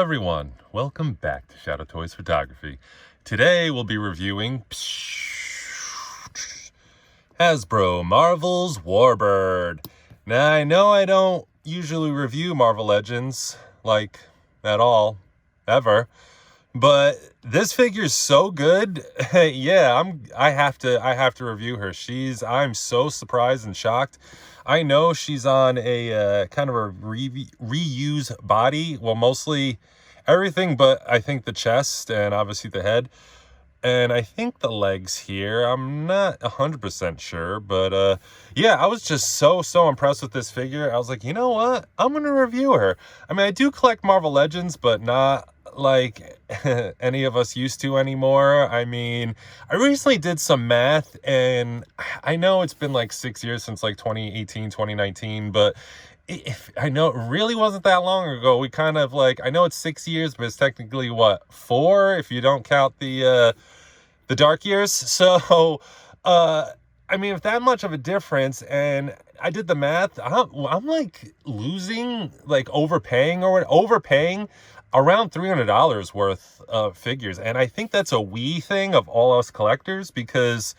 everyone, welcome back to Shadow Toys Photography. Today we'll be reviewing Hasbro Marvel's Warbird. Now I know I don't usually review Marvel Legends, like, at all, ever, but this figure is so good. Yeah, I have to review her. I'm so surprised and shocked. I know she's on a kind of a reuse body. Well, mostly everything, but I think the chest and obviously the head. And I think the legs here. I'm not 100% sure, but yeah, I was just so impressed with this figure. I was like, you know what? I'm going to review her. I mean, I do collect Marvel Legends, but not like any of us used to anymore. I mean, I recently did some math, and I know it's been like 6 years since like 2018, 2019, but I know it really wasn't that long ago. We kind of like, I know it's 6 years, but it's technically what, 4 if you don't count the dark years. So I mean, if that much of a difference, and I did the math, I'm like losing, like overpaying around $300 worth of figures. And I think that's a we thing of all us collectors, because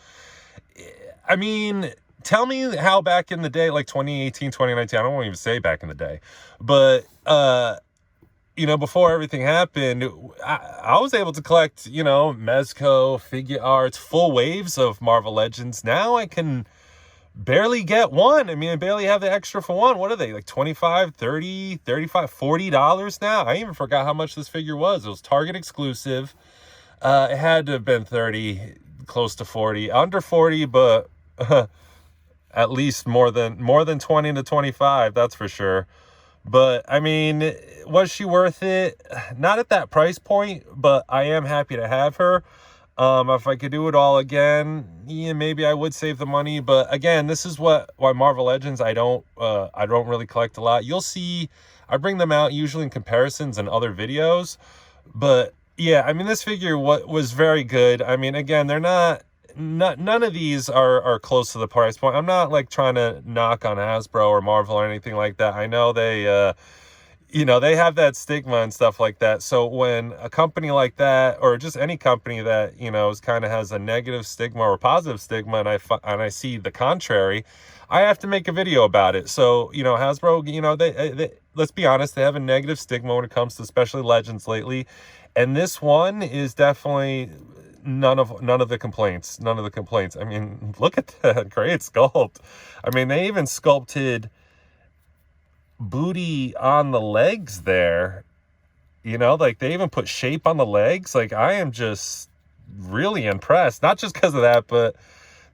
I mean, tell me how back in the day, like 2018, 2019, I don't want to even say back in the day, but you know, before everything happened, I was able to collect, you know, Mezco, figure arts, full waves of Marvel Legends. Now I can barely get one. I mean, I barely have the extra for one. What are they, like 25, 30, 35, $40 now? I even forgot how much this figure was. It was Target exclusive. It had to have been 30, close to 40, under 40, but at least more than 20 to 25, that's for sure. But I mean, was she worth it? Not at that price point, but I am happy to have her. If I could do it all again, yeah, maybe I would save the money. But again, this is why Marvel Legends I don't really collect a lot. You'll see I bring them out usually in comparisons and other videos. But yeah, I mean, this figure was very good. I mean, again, they're none of these are close to the price point. I'm not like trying to knock on Hasbro or Marvel or anything like that. I know they you know, they have that stigma and stuff like that. So when a company like that, or just any company that, you know, kind of has a negative stigma or positive stigma, and I see the contrary, I have to make a video about it. So, you know, Hasbro, you know, they let's be honest, they have a negative stigma when it comes to especially Legends lately. And this one is definitely none of the complaints. I mean, look at that great sculpt. I mean, they even sculpted booty on the legs there, you know, like they even put shape on the legs. Like, I am just really impressed, not just because of that, but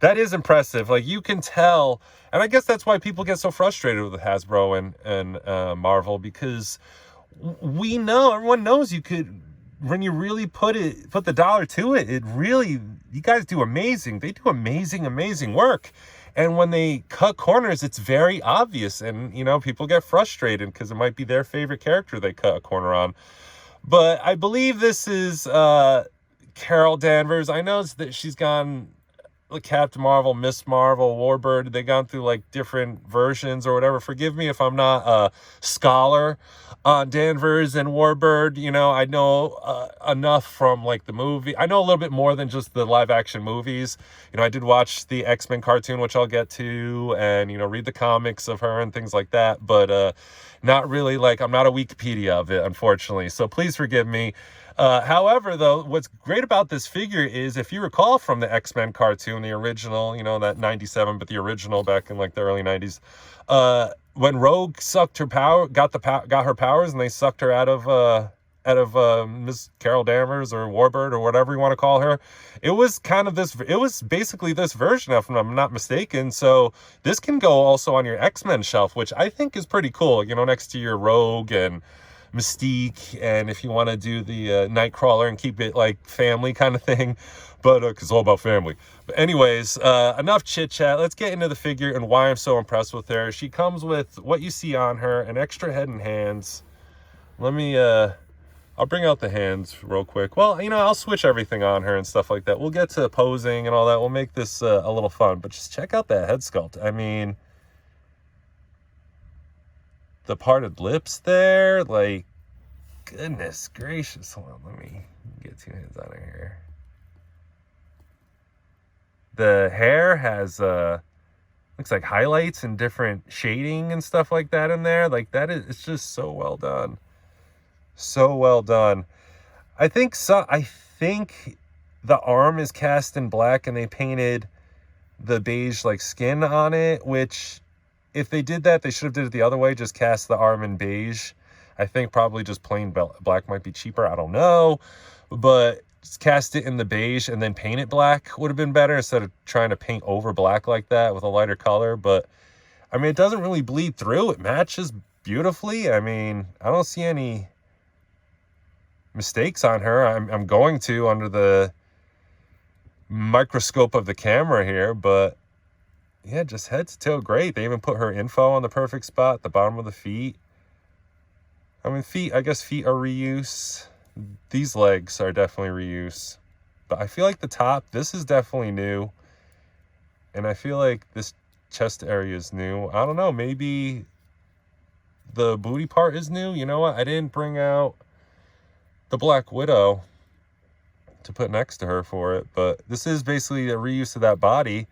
that is impressive. Like, you can tell, and I guess that's why people get so frustrated with Hasbro and Marvel, because everyone knows you could, when you really put the dollar to it, you guys do amazing. They do amazing work. And when they cut corners, it's very obvious. And, you know, people get frustrated because it might be their favorite character they cut a corner on. But I believe this is Carol Danvers. I know that she's gone like Captain Marvel, Miss Marvel, Warbird. They've gone through like different versions or whatever. Forgive me if I'm not a scholar on Danvers and Warbird. You know, I know enough from like the movie. I know a little bit more than just the live action movies. You know, I did watch the X-Men cartoon, which I'll get to, and, you know, read the comics of her and things like that. But not really, like, I'm not a Wikipedia of it, unfortunately. So please forgive me. However, though, what's great about this figure is, if you recall from the X-Men cartoon, the original, you know, that 97, but the original back in like the early 90s, when Rogue sucked her power, got her powers, and they sucked her out of Miss Carol Danvers or Warbird or whatever you want to call her, it was basically this version of, if I'm not mistaken. So this can go also on your X-Men shelf, which I think is pretty cool, you know, next to your Rogue and Mystique, and if you want to do the Nightcrawler and keep it like family kind of thing, but because it's all about family. But anyways, enough chit chat. Let's get into the figure and why I'm so impressed with her. She comes with what you see on her: an extra head and hands. Let me I'll bring out the hands real quick. Well, you know, I'll switch everything on her and stuff like that. We'll get to posing and all that. We'll make this a little fun, but just check out that head sculpt. I mean, the parted lips there, like, goodness gracious. Hold on, let me get 2 hands on her here. The hair has looks like highlights and different shading and stuff like that in there. Like that is, it's just so well done. So well done. I think the arm is cast in black and they painted the beige like skin on it, which if they did that, they should have did it the other way, just cast the arm in beige. I think probably just plain black might be cheaper. I don't know, but just cast it in the beige and then paint it black would have been better instead of trying to paint over black like that with a lighter color. But I mean, it doesn't really bleed through. It matches beautifully. I mean, I don't see any mistakes on her. I'm going to under the microscope of the camera here, but yeah, just head to toe great. They even put her info on the perfect spot at the bottom of the feet. I mean, I guess feet are reuse. These legs are definitely reuse, but I feel like the top, this is definitely new, and I feel like this chest area is new. I don't know, maybe the booty part is new. You know what, I didn't bring out the Black Widow to put next to her for it, but this is basically a reuse of that body,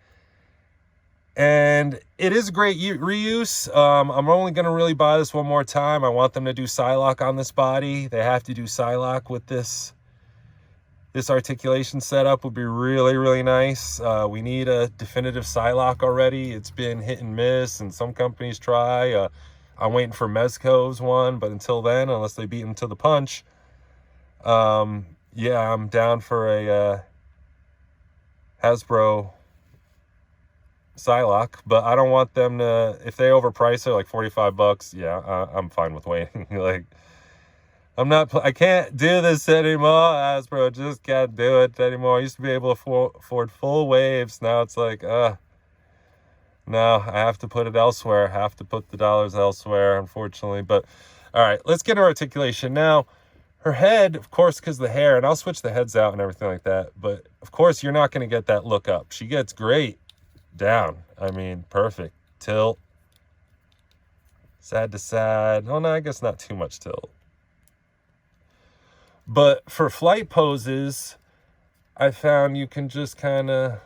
and it is great reuse. I'm only going to really buy this one more time. I want them to do Psylocke on this body. They have to do Psylocke with this articulation setup. Would be really, really nice. We need a definitive Psylocke already. It's been hit and miss, and some companies try. I'm waiting for Mezco's one, but until then, unless they beat him to the punch, yeah, I'm down for a Hasbro Psylocke, but I don't want them to, if they overprice it like $45, yeah, I'm fine with waiting. Like, I can't do this anymore, Hasbro. Just can't do it anymore. I used to be able to afford full waves. Now it's like, no, I have to put it elsewhere. I have to put the dollars elsewhere, unfortunately. But all right, let's get her articulation now. Her head, of course, because the hair, and I'll switch the heads out and everything like that, but of course you're not going to get that look up. She gets great down. I mean, perfect tilt, side to side. Oh no, I guess not too much tilt. But for flight poses, I found you can just kind of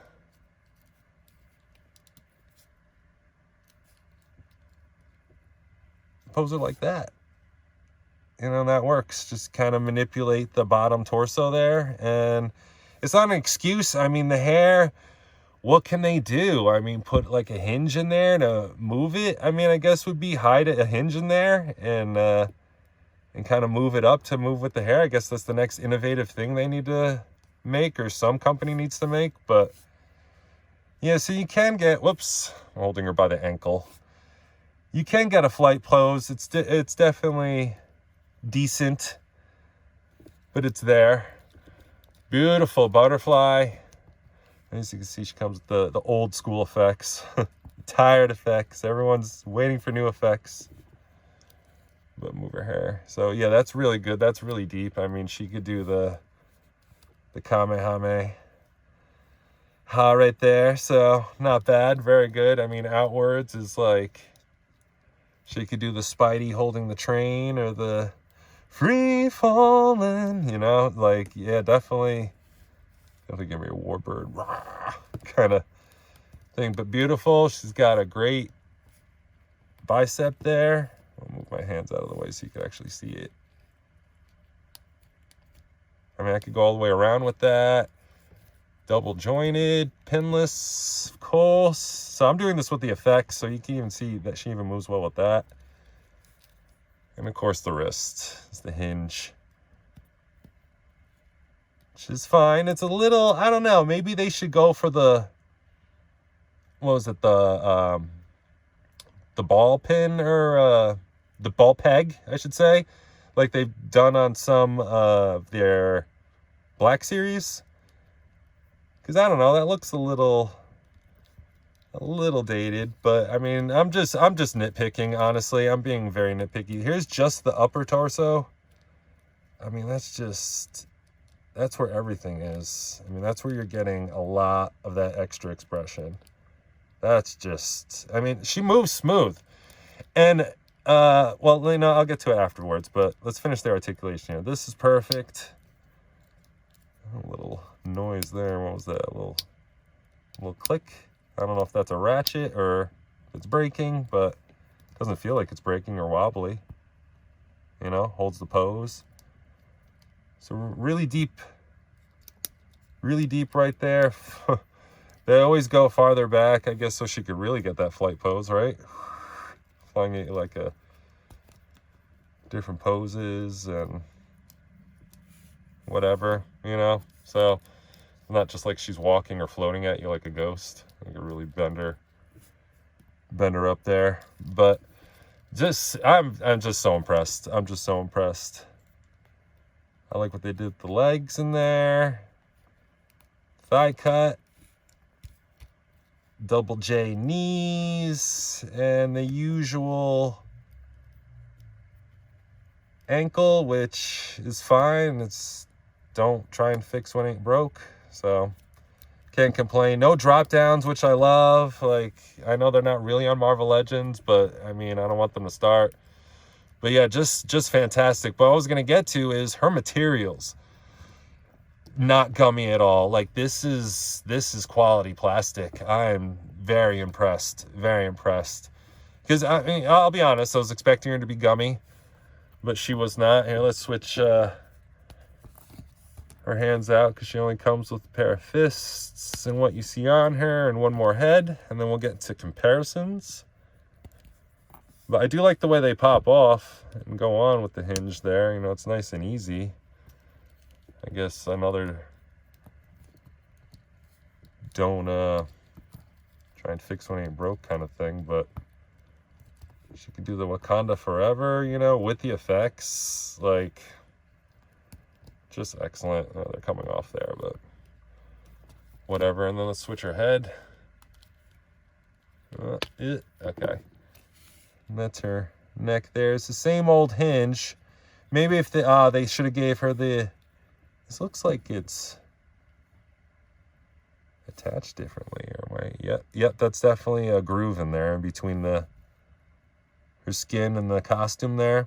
pose it like that. You know, that works. Just kind of manipulate the bottom torso there. And it's not an excuse. I mean, the hair, what can they do? I mean, put like a hinge in there to move it. I mean, I guess would be hide a hinge in there and kind of move it up to move with the hair. I guess that's the next innovative thing they need to make, or some company needs to make. But yeah, so you can get, whoops, I'm holding her by the ankle. You can get a flight pose. It's definitely decent, but it's there. Beautiful butterfly. As you can see, she comes with the old school effects. Tired effects. Everyone's waiting for new effects. But move her hair. So yeah, that's really good. That's really deep. I mean, she could do the Kamehameha right there. So not bad. Very good. I mean, outwards is like, she could do the Spidey holding the train, or the free falling, you know, like, yeah, definitely give me a Warbird kind of thing, but beautiful. She's got a great bicep there. I'll move my hands out of the way so you can actually see it. I mean, I could go all the way around with that. Double jointed, pinless, of course. So I'm doing this with the effects, so you can even see that she even moves well with that. And of course the wrist is the hinge, which is fine. It's a little, I don't know, maybe they should go for the, what was it, the ball pin, or the ball peg, I should say, like they've done on some of their Black Series. Because I don't know, that looks a little dated, but I mean, I'm just nitpicking, honestly. I'm being very nitpicky. Here's just the upper torso. I mean, that's where everything is. I mean, that's where you're getting a lot of that extra expression. That's just, I mean, she moves smooth. And well, you know, I'll get to it afterwards, but let's finish the articulation here. This is perfect. A little noise there. What was that? A little click. I don't know if that's a ratchet or if it's breaking, but it doesn't feel like it's breaking or wobbly. You know, holds the pose. So really deep right there. They always go farther back, I guess, so she could really get that flight pose, right? Flying it like a different poses and whatever, you know? So not just like she's walking or floating at you like a ghost. You could really bend her up there. But just I'm just so impressed. I'm just so impressed. I like what they did with the legs in there. Thigh cut. Double J knees. And the usual ankle, which is fine. It's don't try and fix what ain't broke. So can't complain. No drop downs, which I love. Like, I know they're not really on Marvel Legends, but I mean, I don't want them to start. But yeah, just fantastic. But what I was gonna get to is her materials. Not gummy at all. Like, this is quality plastic. I'm very impressed. Very impressed. Because I mean, I'll be honest, I was expecting her to be gummy, but she was not. Here, let's switch her hands out, because she only comes with a pair of fists and what you see on her and one more head, and then we'll get to comparisons. But I do like the way they pop off and go on with the hinge there. You know, it's nice and easy. I guess another don't try and fix what ain't broke kind of thing, but she could do the Wakanda forever, you know, with the effects. Like, just excellent. Oh, they're coming off there, but whatever. And then let's switch her head. Okay. And that's her neck there. It's the same old hinge. Maybe if they should have gave her the... This looks like it's attached differently. Yep, that's definitely a groove in there in between her skin and the costume there.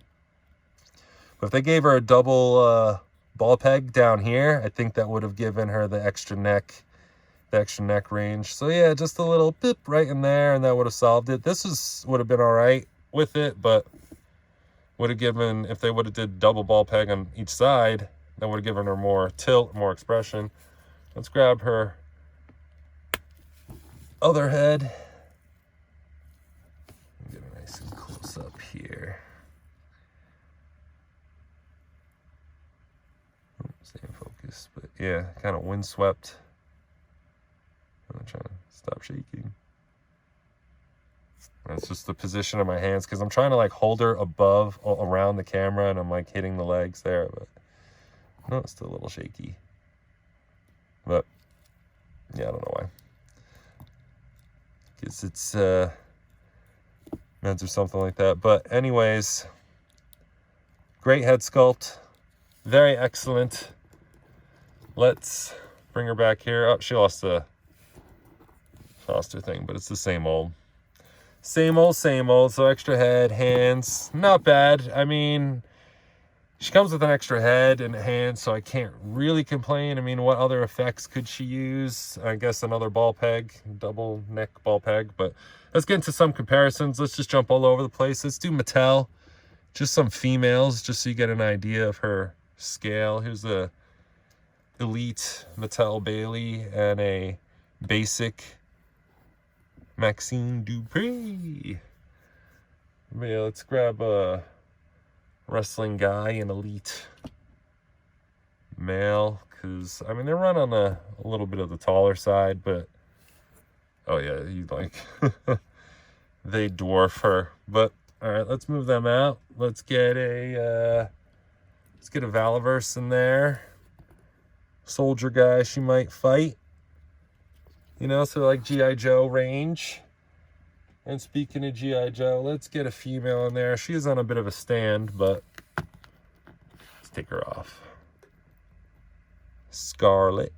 But if they gave her a double ball peg down here, I think that would have given her the extra neck range. So yeah, just a little bip right in there, and that would have solved it. This would have been all right with it, but would have given, if they would have did double ball peg on each side, that would have given her more tilt, more expression. Let's grab her other head. Get a nice and close up here. Stay in focus, but yeah, kind of windswept. I'm trying to stop shaking. That's just the position of my hands, because I'm trying to like hold her above, around the camera, and I'm like hitting the legs there, but no, it's still a little shaky. But yeah, I don't know why. Guess it's meds or something like that. But anyways, great head sculpt, very excellent. Let's bring her back here. Oh, she lost the Foster thing, but it's the same old. Same old. So extra head, hands, not bad. I mean, she comes with an extra head and hand, so I can't really complain. I mean, what other effects could she use? I guess another ball peg, double neck ball peg. But let's get into some comparisons. Let's just jump all over the place. Let's do Mattel, just some females, just so you get an idea of her scale. Here's the Elite Mattel Bailey and a basic Maxine Dupree. Yeah, let's grab a wrestling guy and Elite male, because I mean, they run on a little bit of the taller side, but oh yeah, you like they dwarf her. But all right, let's move them out. Let's get a Valaverse in there. Soldier guy she might fight, you know, so like G.I. Joe range. And speaking of G.I. Joe, let's get a female in there. She is on a bit of a stand, but let's take her off. Scarlet.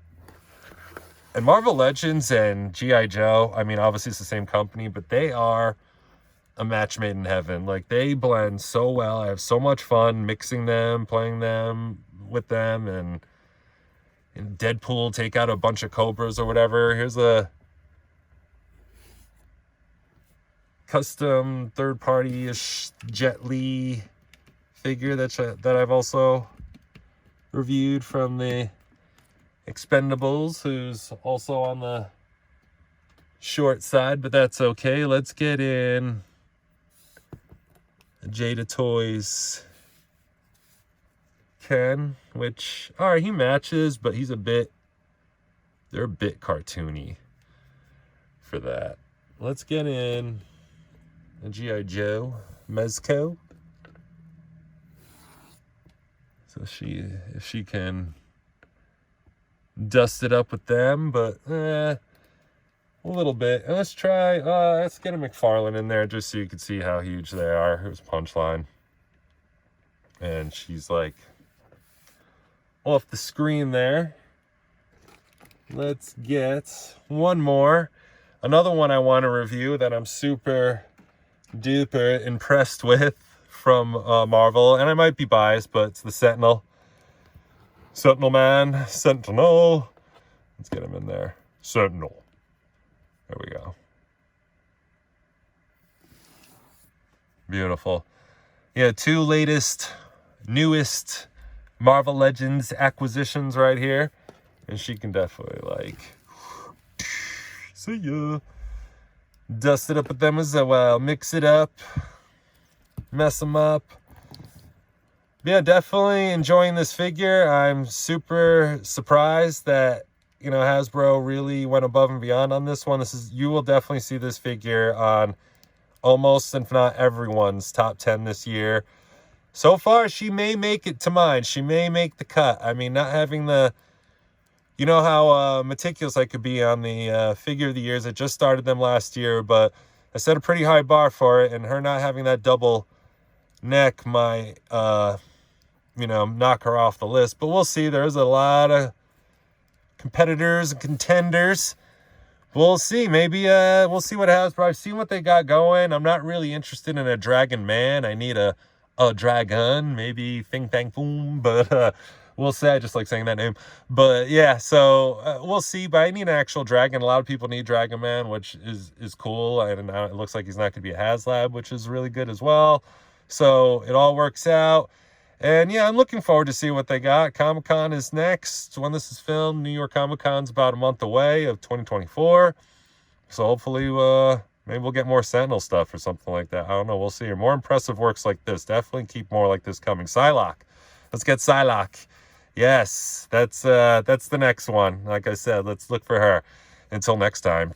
And Marvel Legends and G.I. Joe, I mean, obviously it's the same company, but they are a match made in heaven. Like, they blend so well. I have so much fun mixing them, playing them with them, and in Deadpool take out a bunch of cobras or whatever. Here's a custom third-party-ish Jet Li figure that I've also reviewed from the Expendables, who's also on the short side, but that's okay. Let's get in Jada Toys Ken, which, all right, he matches, but they're a bit cartoony for that. Let's get in a G.I. Joe Mezco. So if she can dust it up with them, but a little bit. And let's get a McFarlane in there just so you can see how huge they are. Here's Punchline. And she's like off the screen there. Let's get one more. Another one I want to review that I'm super duper impressed with from Marvel. And I might be biased, but it's the Sentinel. Sentinel Man. Sentinel. Let's get him in there. Sentinel. There we go. Beautiful. Yeah, two newest Marvel Legends acquisitions right here. And she can definitely, like, see ya. Dust it up with them as well. Mix it up. Mess them up. Yeah, definitely enjoying this figure. I'm super surprised that, you know, Hasbro really went above and beyond on this one. You will definitely see this figure on almost, if not everyone's, top 10 this year. So far, she may make it to mine. She may make the cut. I mean, not having the, you know how meticulous I could be on the figure of the years. I just started them last year, but I set a pretty high bar for it, and her not having that double neck might, knock her off the list. But we'll see. There's a lot of competitors and contenders. We'll see. Maybe we'll see what Hasbro. I've seen what they got going. I'm not really interested in a Dragon Man. I need a dragon, maybe Thing Tang Boom, but we'll see. I just like saying that name. But yeah, so we'll see. But I need an actual dragon. A lot of people need Dragon Man, which is cool. And now it looks like he's not going to be a HasLab, which is really good as well. So it all works out. And yeah, I'm looking forward to see what they got. Comic-Con is next. When this is filmed, New York Comic-Con's about a month away of 2024. So hopefully, maybe we'll get more Sentinel stuff or something like that. I don't know. We'll see. More impressive works like this. Definitely keep more like this coming. Psylocke. Let's get Psylocke. Yes, that's the next one. Like I said, let's look for her. Until next time.